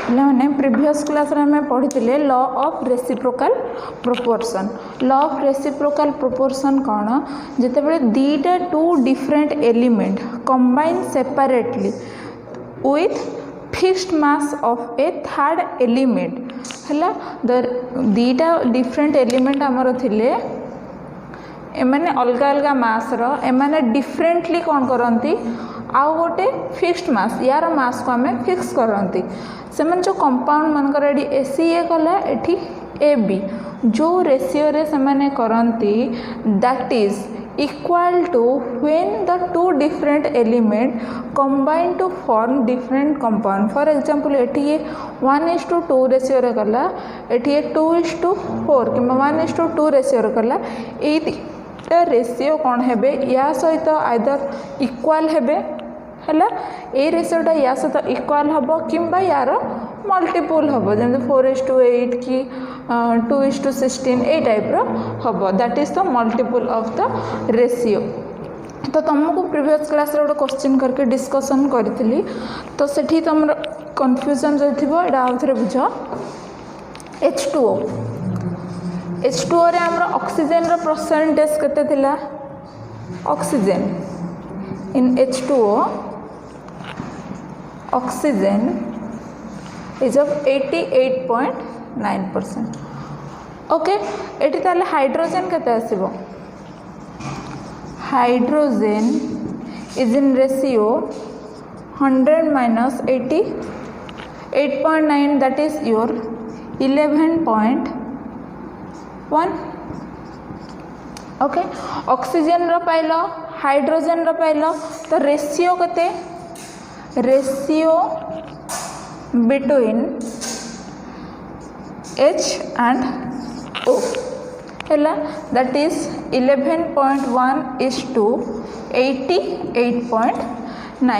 मैंने previous class रे हमें पढ़ी law of reciprocal proportion. Law of reciprocal proportion कौन जितेबाला दीटा two different element combine separately with fixed mass of a third element है दीटा डिफरेंट एलिमेंट आमर थिले एमाने अलग अलग मास एमाने डिफरेंटली कौन करती आउ गोटे फिक्स्ड मास यार मास को आम फिक्स करती से जो कंपाउंड मानकर ये एसी ए कला एठी ए बी जो रेशियो रे से माने करती that is equal to when the two different element combine to form different compound. For example एठी 1:2 रेशियो रे कला एठी 2:4 कि 1:2 रेशियो रे कला ए रेशियो कौन हेबे या सहित आइदर इक्वल हेबे है ए रेशियोटा या सहित इक्वल हम कि यार मल्टीपुल हम जमी 4:8 कि 2:16 ए टाइप्र हम that is the multiple of the ratio. तो तुमको प्रीवियस क्लास रे गोटे क्वेश्चन करके डिस्कशन करी तो सेठी तुम कन्फ्यूजन जो थी आउ थे बुझ H2O H2O रे हमर ऑक्सीजन रो परसेंटेज केते थिला oxygen in H2O oxygen is of 88.9%। Okay एटी ताले हाइड्रोजन केते आसीबो hydrogen is in ratio 100 minus 88.9 that is your 11.1। Okay oxygen रो पाइलो हाइड्रोजन रो पाइलो तो रेशियो केते ratio between H and O है that is 11.1 is to 88.9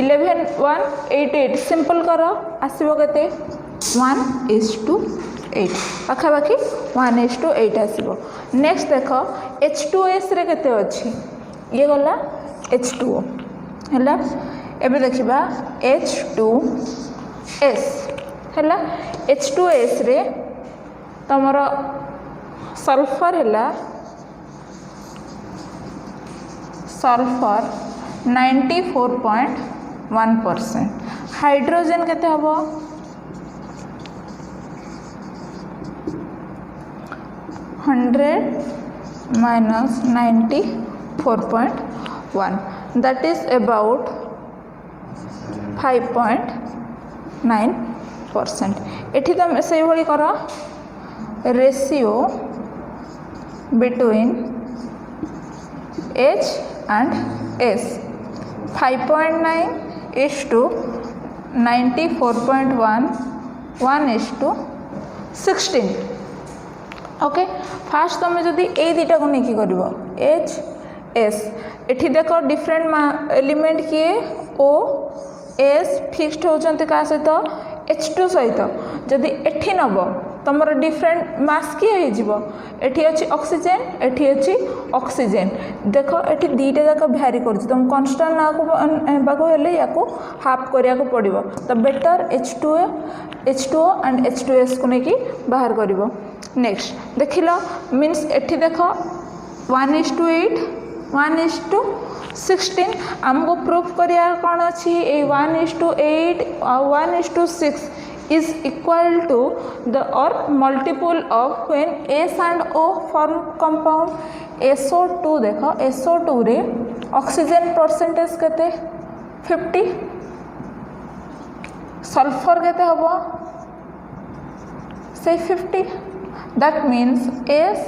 11.188 simple करो आसो के 1:8 पाखापाखि 1:8 आसो। नेक्स्ट देख H2S रे केते अछि ये गला H2O है एबे देखिबा H2S है H2S रे तमर सल्फर है सल्फर 94.1%। हाइड्रोजन केते हबो 100 माइनस 94.1 दैट इज अबाउट 5.9%। एठी तुम से भली कर ratio between H and S 5.9 is to 94.1 1:16। Okay fast तुम जदि ए दुटा को नहीं कर H S एठी देखो डिफरेंट एलिमेंट किए O S फिक्स्ड होचंती का सहित H2 सहित जदि एठी नब तुमर डिफरेंट मास किए एठी अच्छी ऑक्सीजन एठी अच्छी ऑक्सीजन देख एठी दीटा जाक भ्यारी कर तुम कन्स्टांट ना को हेले याको हाफ करिया को पड़िबो तो बेटर H2O एंड H2S को लेकिन बाहर करिवो। नेक्स्ट देखिलो मीन्स एठी देख 1:8 1:16 आमको प्रूफ करिया कौन अच्छी 1:8 1:6 is equal to the or multiple of when S and O form compound SO2 देखो SO2 रे ऑक्सीजन परसेंटेज केते 50 सल्फर केते हबो से 50 that means S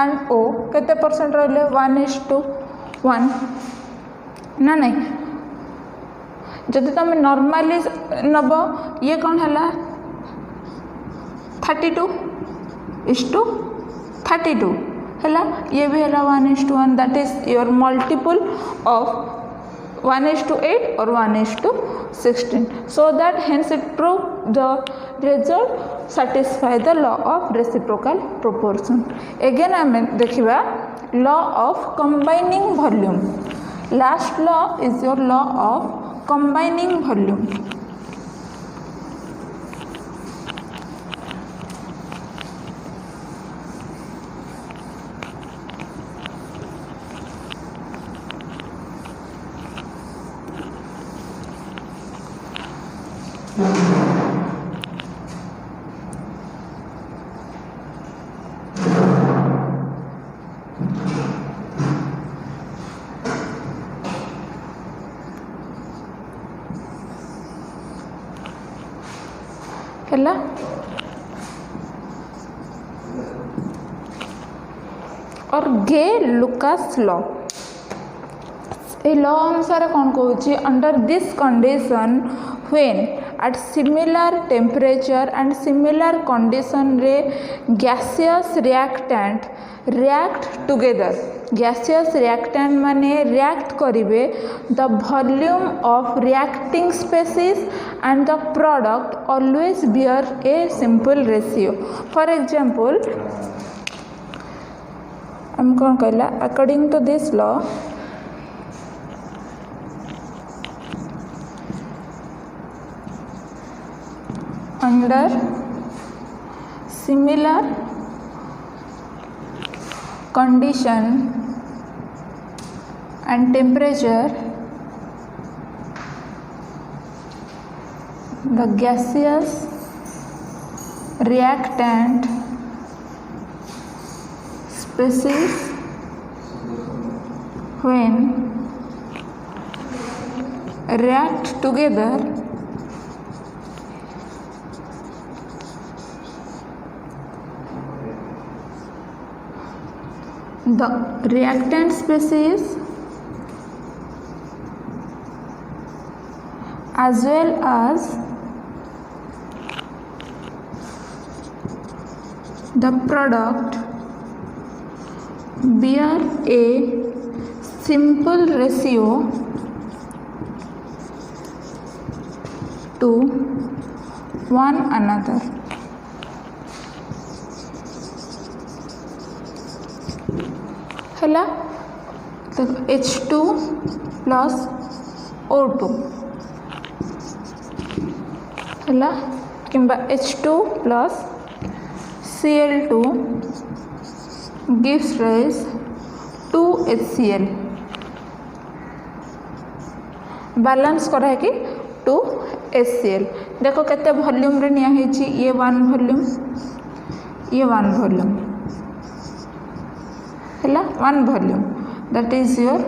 and O केते परसेंट रहले 1:1 ना नहीं जदि तुम नॉर्मली नब ये कौन है 32:32 है ये भी है 1:1 that is your multiple of 1:8 और 1:16 so that hence it prove the result satisfy the law of reciprocal proportion। Again आम देखा law of combining volume। Last law is your law of combining volume। हैला और Gay लुकास law ए law अनुसार कौन कहूँ under this condition when at similar temperature and similar condition रे gaseous reactant react together gaseous reactant माने react करिवे the volume of reacting species and the product always bear a simple ratio for example हम कौन कहला according to this law under similar condition and temperature the gaseous reactant species when react together the reactant species as well as the product bear a simple ratio to one another. हैला तो H2 plus O2 हैला किंबा H2 plus Cl2 gives rise to HCl balance करा है कि 2 HCl देखो केते volume रे निया हेची ये 1 वॉल्यूम ये 1 वॉल्यूम हैला 1 volume that is your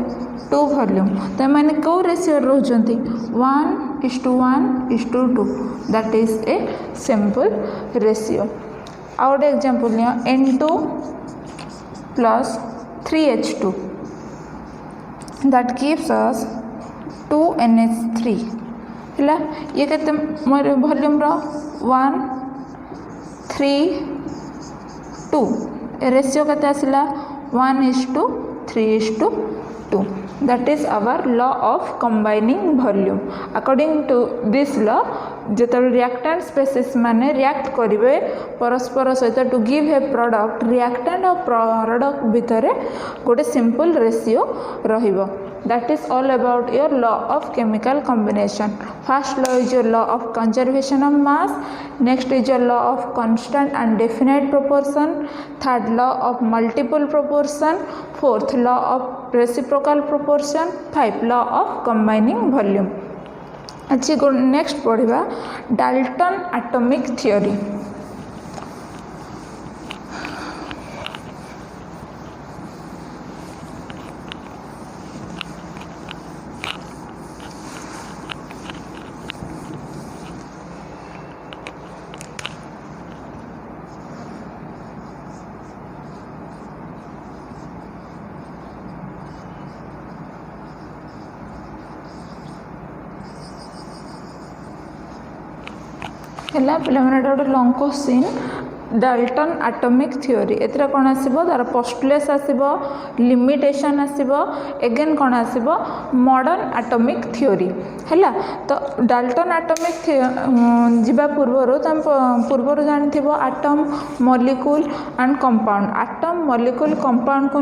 2 volume तो मैंने कौ रेशियो रोचंती 1:1:2 that is a simple ratio out example लिया N2 plus 3H2 that gives us 2NH3 हैला ये केते मोर वॉल्यूम रो 1 3 2 रेशियो केते आसिला 1:3:2 that is our law of combining volume according to this law जेत रिएक्टेंट स्पेसीज माने रिएक्ट करेंगे परस्पर सहित to give a product reactant और प्रोडक्ट भितर गोटे सिंपल रेशियो रहिबो that is all about your law of chemical combination. First law is your law of conservation of mass, next is your law of constant and definite proportion, third law of multiple proportion, fourth law of reciprocal proportion, fifth law of combining volume. अच्छी next पढ़ा Dalton atomic theory है पे गोटे long question Dalton atomic theory एथरा कौन आसो तार postulates आसो लिमिटेशन आसो एगेन कौन आसो मॉडर्न एटॉमिक थ्योरी है तो डाल्टन एटॉमिक जीवा पूर्वर तुम पूर्वर जानी atom molecule and compound atom molecule compound को